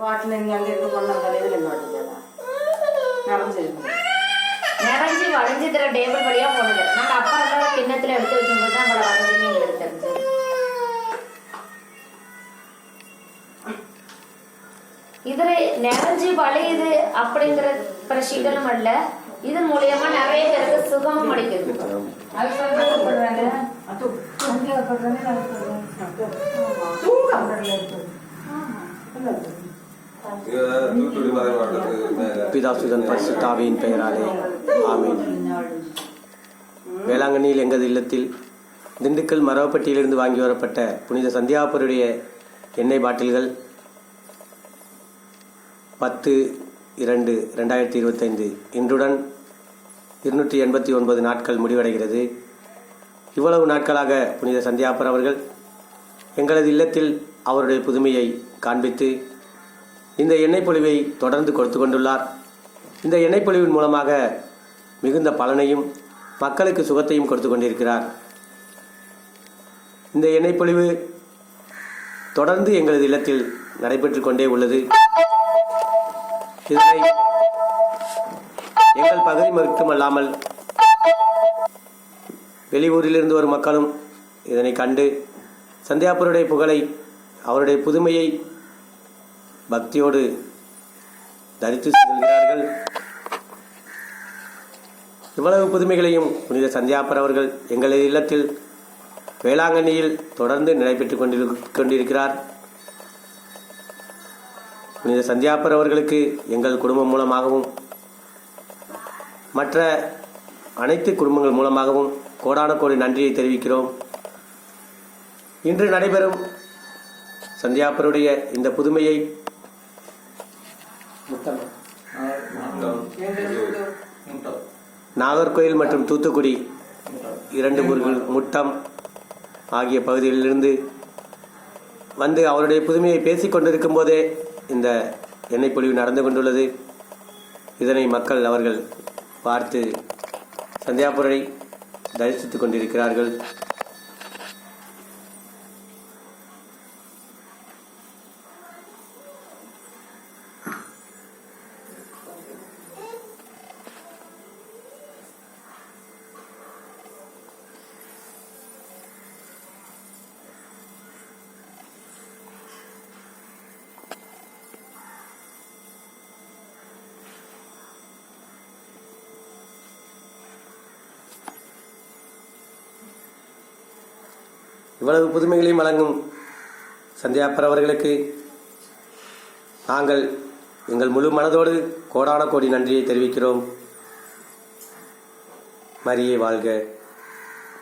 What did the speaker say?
பாட்டில் நீங்கள் அங்கேருந்து கொண்டு வந்தாலே இதில் நிறைஞ்சி வளைஞ்சு தர டேபிள் வழியாக போனது. நாங்கள் அப்பா எல்லாம் கிண்ணத்தில் எடுத்து வைக்கும்போது தான் நம்மளை வந்ததுன்னு எங்களுக்கு தெரிஞ்சு. இதில் நிறைஞ்சி வளையுது அப்படிங்கிற பிரச்சனைகளும் அல்ல. இது மூலியமா நிறைய பேருக்கு சுகமும் அளிக்குது. பிதாசுதன் பரிசுத்தாவியின் பெயராலே ஆமீன். வேளாங்கண்ணியில் எங்கள் இல்லத்தில் திண்டுக்கல் மரவப்பட்டியிலிருந்து வாங்கி வரப்பட்ட புனித சந்தியாப்பருடைய எண்ணெய் பாட்டில்கள் 10/2/2025 இன்றுடன் 289 நாட்கள் முடிவடைகிறது. இவ்வளவு நாட்களாக புனித சந்தியாப்பர் அவர்கள் எங்களது இல்லத்தில் அவருடைய புதுமையை காண்பித்து இந்த எண்ணெய் பொழிவை தொடர்ந்து கொடுத்து கொண்டுள்ளார். இந்த எண்ணெய் பொழிவின் மூலமாக மிகுந்த பலனையும் மக்களுக்கு சுகத்தையும் கொடுத்து கொண்டிருக்கிறார். இந்த எண்ணெய் பொழிவு தொடர்ந்து எங்களது இல்லத்தில் நடைபெற்று கொண்டே உள்ளது. இதனை எங்கள் பகுதி மட்டுமல்லாமல் வெளியூரிலிருந்து வரும் மக்களும் இதனை கண்டு சந்தியாப்பருடைய புகழை, அவருடைய புதுமையை பக்தியோடு தரித்து செல்கிறார்கள். இவ்வளவு புதுமைகளையும் புனித சந்தியாப்பர் அவர்கள் எங்களது இல்லத்தில் வேளாங்கண்ணியில் தொடர்ந்து நடைபெற்றுக் கொண்டிருக்கிறார். புனித சந்தியாப்பர் அவர்களுக்கு எங்கள் குடும்பம் மூலமாகவும் மற்ற அனைத்து குடும்பங்கள் மூலமாகவும் கோடான கோடி நன்றியை தெரிவிக்கிறோம். இன்று நடைபெறும் சந்தியாப்பருடைய இந்த புதுமையை நாகர்கோயில் மற்றும் தூத்துக்குடி 2 ஊர்கள் முட்டம் ஆகிய பகுதிகளிலிருந்து வந்து அவருடைய புதுமையை பேசிக் கொண்டிருக்கும் போதே இந்த எண்ணெய் பொழிவு நடந்து கொண்டுள்ளது. இதனை மக்கள் அவர்கள் பார்த்து சந்தியாப்பரை தரிசித்துக் கொண்டிருக்கிறார்கள். இவ்வளவு புதுமைகளையும் வழங்கும் சந்தியாப்பர் அவர்களுக்கு நாங்கள் எங்கள் முழு மனதோடு கோடான கோடி நன்றியை தெரிவிக்கிறோம். மரியே வாழ்க.